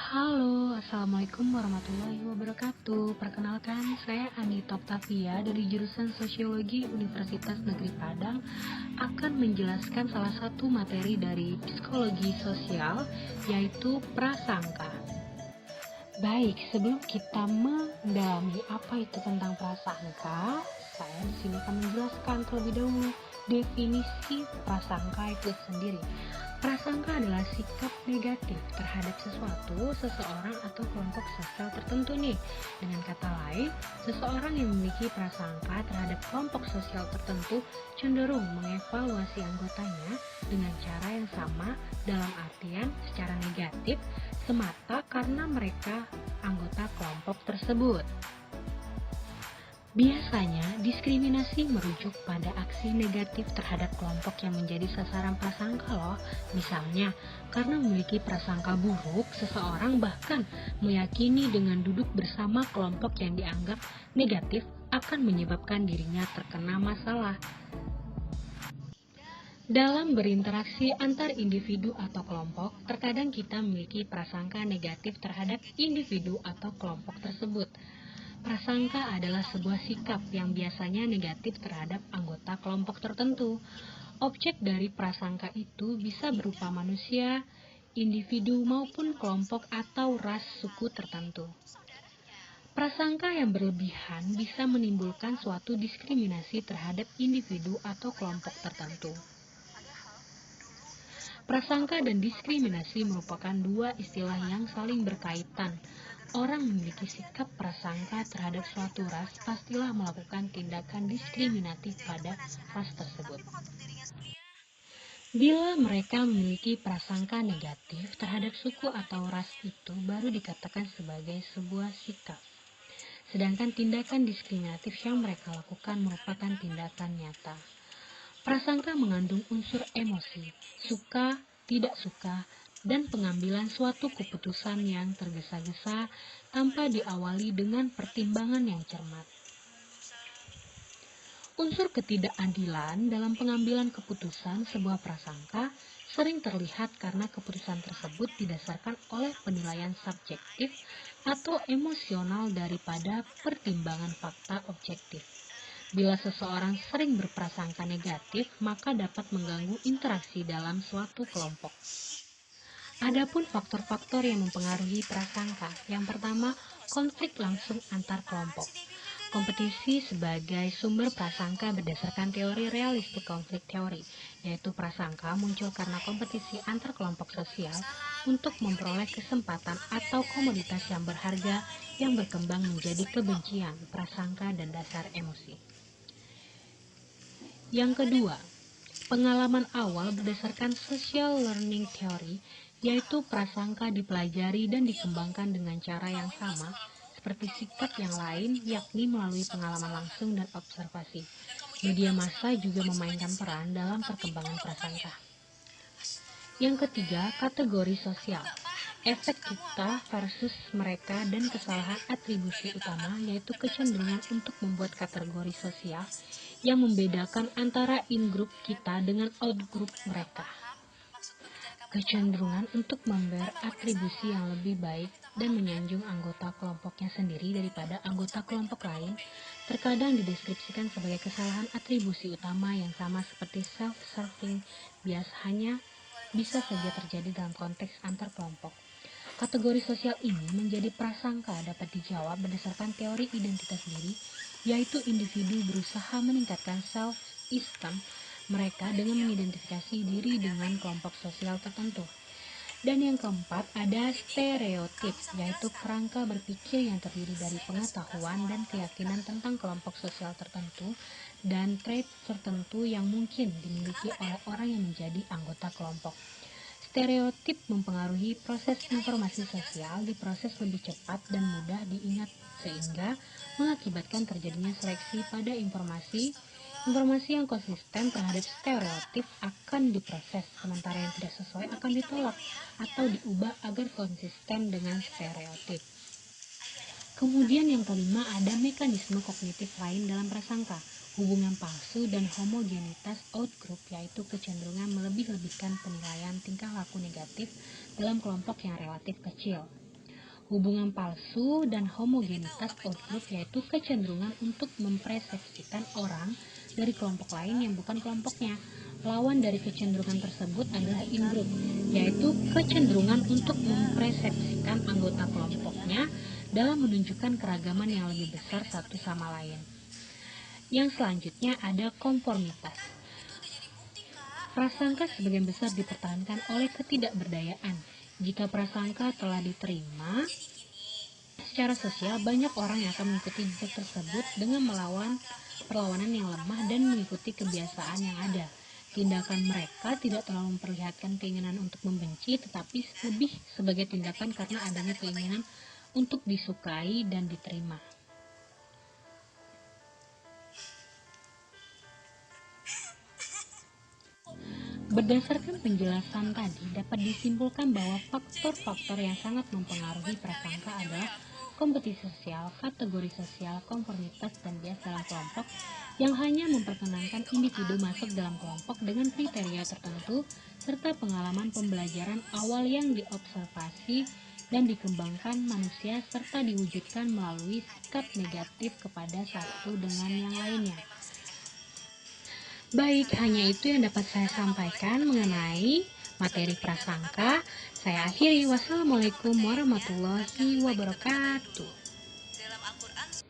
Halo, Assalamualaikum warahmatullahi wabarakatuh. Perkenalkan, saya Anita Octavia dari jurusan Sosiologi Universitas Negeri Padang akan menjelaskan salah satu materi dari psikologi sosial, yaitu prasangka. Baik, sebelum kita mendalami apa itu tentang prasangka, saya di sini akan menjelaskan terlebih dahulu definisi prasangka itu sendiri. Prasangka adalah sikap negatif terhadap sesuatu, seseorang, atau kelompok sosial tertentu nih. Dengan kata lain, seseorang yang memiliki prasangka terhadap kelompok sosial tertentu cenderung mengevaluasi anggotanya dengan cara yang sama dalam artian secara negatif semata karena mereka anggota kelompok tersebut. Biasanya, diskriminasi merujuk pada aksi negatif terhadap kelompok yang menjadi sasaran prasangka loh. Misalnya, karena memiliki prasangka buruk, seseorang bahkan meyakini dengan duduk bersama kelompok yang dianggap negatif akan menyebabkan dirinya terkena masalah. Dalam berinteraksi antar individu atau kelompok, terkadang kita memiliki prasangka negatif terhadap individu atau kelompok tersebut. Prasangka adalah sebuah sikap yang biasanya negatif terhadap anggota kelompok tertentu. Objek dari prasangka itu bisa berupa manusia, individu maupun kelompok atau ras suku tertentu. Prasangka yang berlebihan bisa menimbulkan suatu diskriminasi terhadap individu atau kelompok tertentu. Prasangka dan diskriminasi merupakan dua istilah yang saling berkaitan. Orang memiliki sikap prasangka terhadap suatu ras pastilah melakukan tindakan diskriminatif pada ras tersebut. Bila mereka memiliki prasangka negatif terhadap suku atau ras itu baru dikatakan sebagai sebuah sikap. Sedangkan tindakan diskriminatif yang mereka lakukan merupakan tindakan nyata. Prasangka mengandung unsur emosi, suka, tidak suka, dan pengambilan suatu keputusan yang tergesa-gesa tanpa diawali dengan pertimbangan yang cermat. Unsur ketidakadilan dalam pengambilan keputusan sebuah prasangka sering terlihat karena keputusan tersebut didasarkan oleh penilaian subjektif atau emosional daripada pertimbangan fakta objektif. Bila seseorang sering berprasangka negatif, maka dapat mengganggu interaksi dalam suatu kelompok. Adapun faktor-faktor yang mempengaruhi prasangka, yang pertama, konflik langsung antar kelompok. Kompetisi sebagai sumber prasangka berdasarkan teori realistik konflik teori, yaitu prasangka muncul karena kompetisi antar kelompok sosial untuk memperoleh kesempatan atau komoditas yang berharga yang berkembang menjadi kebencian, prasangka, dan dasar emosi. Yang kedua, pengalaman awal berdasarkan social learning theory, yaitu prasangka dipelajari dan dikembangkan dengan cara yang sama seperti sikap yang lain, yakni melalui pengalaman langsung dan observasi. Media massa juga memainkan peran dalam perkembangan prasangka. Yang ketiga, kategori sosial. Efek kita versus mereka dan kesalahan atribusi utama, yaitu kecenderungan untuk membuat kategori sosial yang membedakan antara in-group kita dengan out-group mereka. Kecenderungan untuk memberi atribusi yang lebih baik dan menyanjung anggota kelompoknya sendiri daripada anggota kelompok lain terkadang dideskripsikan sebagai kesalahan atribusi utama yang sama seperti self-serving bias, hanya bisa saja terjadi dalam konteks antar kelompok. Kategori sosial ini menjadi prasangka dapat dijawab berdasarkan teori identitas diri, yaitu individu berusaha meningkatkan self-esteem mereka dengan mengidentifikasi diri dengan kelompok sosial tertentu. Dan yang keempat, ada stereotip, yaitu kerangka berpikir yang terdiri dari pengetahuan dan keyakinan tentang kelompok sosial tertentu dan trait tertentu yang mungkin dimiliki oleh orang yang menjadi anggota kelompok. Stereotip mempengaruhi proses informasi sosial, diproses lebih cepat dan mudah diingat sehingga mengakibatkan terjadinya seleksi pada informasi. Informasi yang konsisten terhadap stereotip akan diproses, sementara yang tidak sesuai akan ditolak atau diubah agar konsisten dengan stereotip. Kemudian yang kelima, ada mekanisme kognitif lain dalam prasangka, hubungan palsu dan homogenitas outgroup, yaitu kecenderungan melebih-lebihkan penilaian tingkah laku negatif dalam kelompok yang relatif kecil. Hubungan palsu dan homogenitas outgroup yaitu kecenderungan untuk mempersepsikan orang dari kelompok lain yang bukan kelompoknya. Lawan dari kecenderungan tersebut adalah in-group, yaitu kecenderungan untuk mempersepsikan anggota kelompoknya dalam menunjukkan keragaman yang lebih besar satu sama lain. Yang selanjutnya ada konformitas. Prasangka sebagian besar dipertahankan oleh ketidakberdayaan. Jika prasangka telah diterima secara sosial, banyak orang yang akan mengikuti jejak tersebut dengan melawan perlawanan yang lemah dan mengikuti kebiasaan yang ada. Tindakan mereka tidak terlalu memperlihatkan keinginan untuk membenci, tetapi lebih sebagai tindakan karena adanya keinginan untuk disukai dan diterima. Berdasarkan penjelasan tadi, dapat disimpulkan bahwa faktor-faktor yang sangat mempengaruhi prasangka adalah kompetisi sosial, kategori sosial, konformitas, dan bias dalam kelompok yang hanya memperkenankan individu masuk dalam kelompok dengan kriteria tertentu, serta pengalaman pembelajaran awal yang diobservasi dan dikembangkan manusia serta diwujudkan melalui sikap negatif kepada satu dengan yang lainnya. Baik, hanya itu yang dapat saya sampaikan mengenai materi prasangka. Saya akhiri. Wassalamualaikum warahmatullahi wabarakatuh.